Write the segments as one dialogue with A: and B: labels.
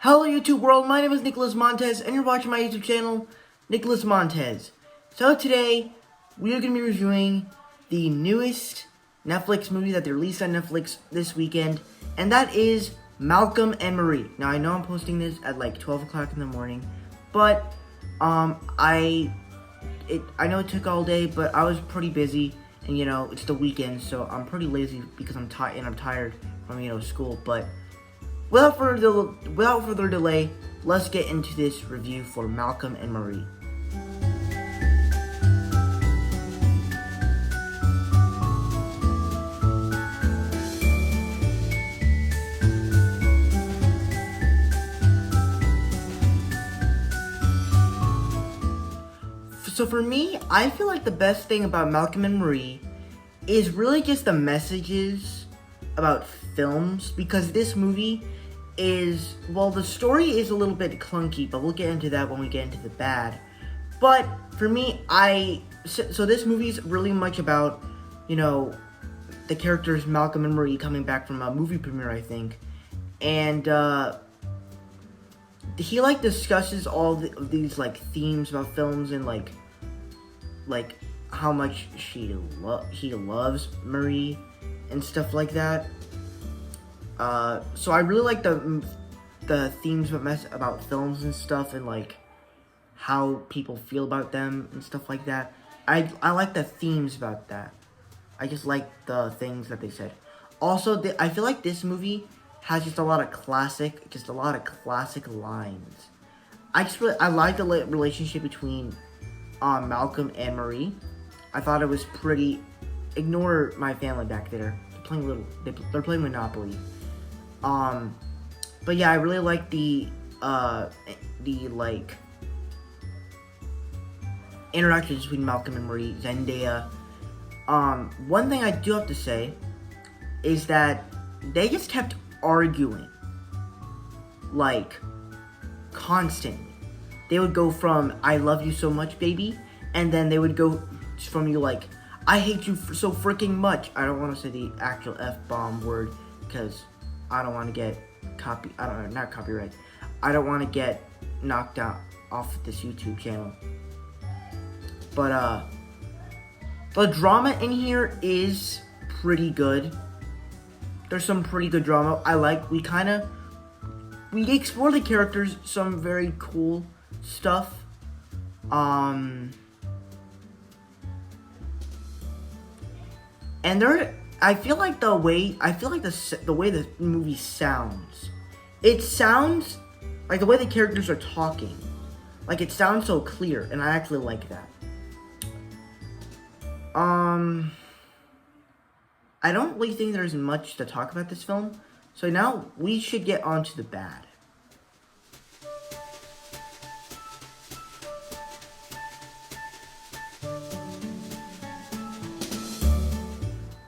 A: Hello YouTube world, my name is Nicholas Montez, and you're watching my YouTube channel, Nicholas Montez. So today, we are going to be reviewing the newest Netflix movie that they released on Netflix this weekend, and that is Malcolm and Marie. Now, I know I'm posting this at like 12 o'clock in the morning, but, I know it took all day, but I was pretty busy, and, you know, it's the weekend, so I'm pretty lazy because I'm tired from, you know, school, but without further delay, let's get into this review for Malcolm and Marie. So for me, I feel like the best thing about Malcolm and Marie is really just the messages about films, because this movie is, well, the story is a little bit clunky, but we'll get into that when we get into the bad. But for me, so this movie is really much about, you know, the characters Malcolm and Marie coming back from a movie premiere, I think, and he like discusses all these like themes about films and like how much he loves Marie and stuff like that. So I really like the themes about films and stuff, and like how people feel about them and stuff like that. I like the themes about that. I just like the things that they said. Also, I feel like this movie has just a lot of classic lines. I like the relationship between Malcolm and Marie. I thought it was pretty. Ignore my family back there. They're playing Monopoly. But yeah, I really like the like interactions between Malcolm and Marie, Zendaya. One thing I do have to say is that they just kept arguing, like, constantly. They would go from, I love you so much, baby, and then they would go from you like, I hate you so freaking much. I don't want to say the actual F-bomb word, because I don't want to get not copyright. I don't want to get knocked out off this YouTube channel. But, the drama in here is pretty good. There's some pretty good drama. We explore the characters, some very cool stuff. And I feel like the way the movie sounds, it sounds like the way the characters are talking, like it sounds so clear, and I actually like that. I don't really think there's much to talk about this film, so now we should get on to the bad.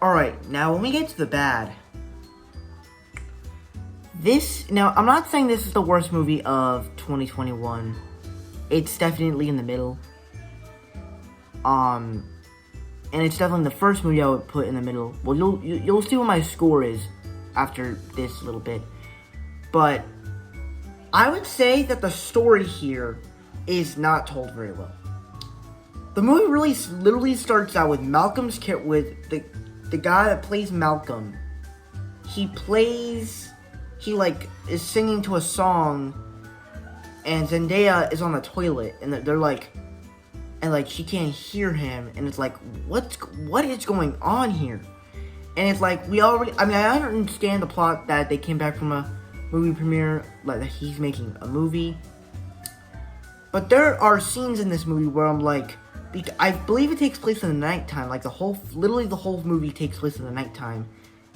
A: Alright, now when we get to the bad, now I'm not saying this is the worst movie of 2021. It's definitely in the middle. And it's definitely the first movie I would put in the middle. Well, you'll see what my score is after this little bit. But I would say that the story here is not told very well. The movie literally starts out with with the guy that plays Malcolm. He is singing to a song, and Zendaya is on the toilet, and they're like, and like she can't hear him, and it's like, what is going on here? And it's like, I understand the plot that they came back from a movie premiere, like that he's making a movie, but there are scenes in this movie where I'm like, I believe it takes place in the nighttime, like literally the whole movie takes place in the nighttime,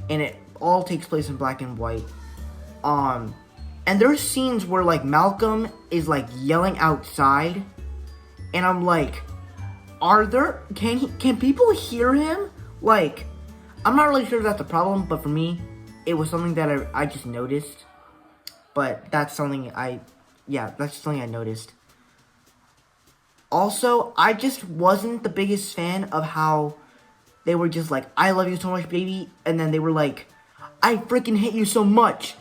A: and it all takes place in black and white. And there's scenes where like Malcolm is like yelling outside, and I'm like, can people hear him? Like, I'm not really sure if that's a problem, but for me, it was something that I just noticed. But that's something I noticed. Also, I just wasn't the biggest fan of how they were just like, I love you so much, baby, and then they were like, I freaking hate you so much.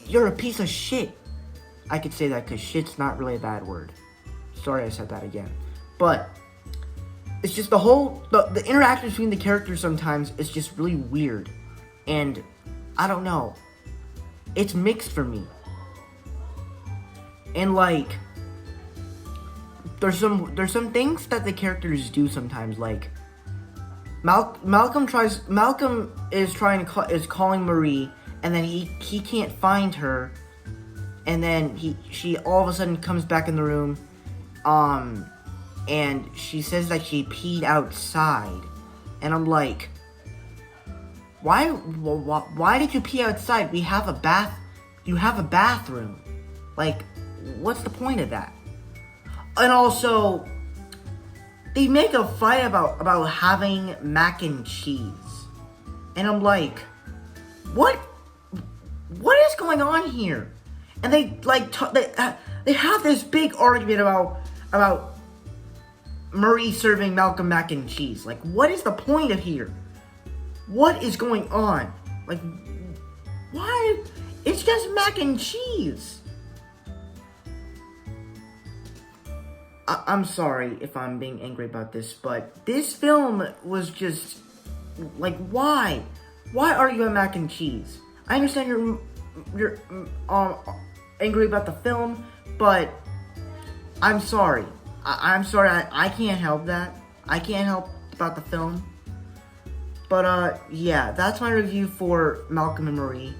A: You're a piece of shit. I could say that because shit's not really a bad word. Sorry I said that again. But it's just the interaction between the characters sometimes is just really weird. And I don't know. It's mixed for me. And like, there's some things that the characters do sometimes, like Malcolm is calling Marie, and then he can't find her, and then she all of a sudden comes back in the room, and she says that she peed outside, and I'm like, why did you pee outside? You have a bathroom, like, what's the point of that? And also, they make a fight about having mac and cheese. And I'm like, what is going on here? And they they have this big argument about Marie serving Malcolm mac and cheese. Like, what is the point of here? What is going on? Like, why? It's just mac and cheese. I'm sorry if I'm being angry about this, but this film was just, like, why? Why are you at mac and cheese? I understand you're angry about the film, but I'm sorry. I'm sorry, I can't help that. I can't help about the film. But, yeah, that's my review for Malcolm and Marie.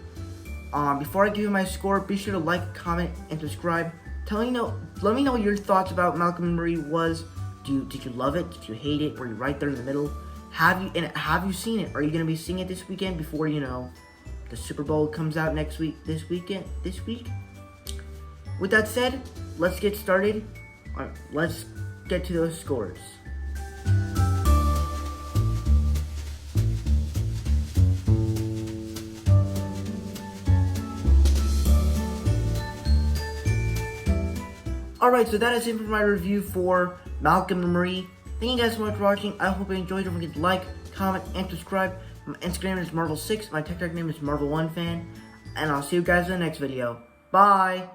A: Before I give you my score, be sure to like, comment, and subscribe. Let me know what your thoughts about Malcolm and Marie was. Did you love it? Did you hate it? Were you right there in the middle? Have you seen it? Are you gonna be seeing it this weekend before the Super Bowl comes out next week? This week? With that said, let's get started. Let's get to those scores. Alright, so that is it for my review for Malcolm and Marie. Thank you guys so much for watching. I hope you enjoyed. Don't forget to like, comment, and subscribe. My Instagram is Marvel6. My TikTok name is Marvel1Fan. And I'll see you guys in the next video. Bye!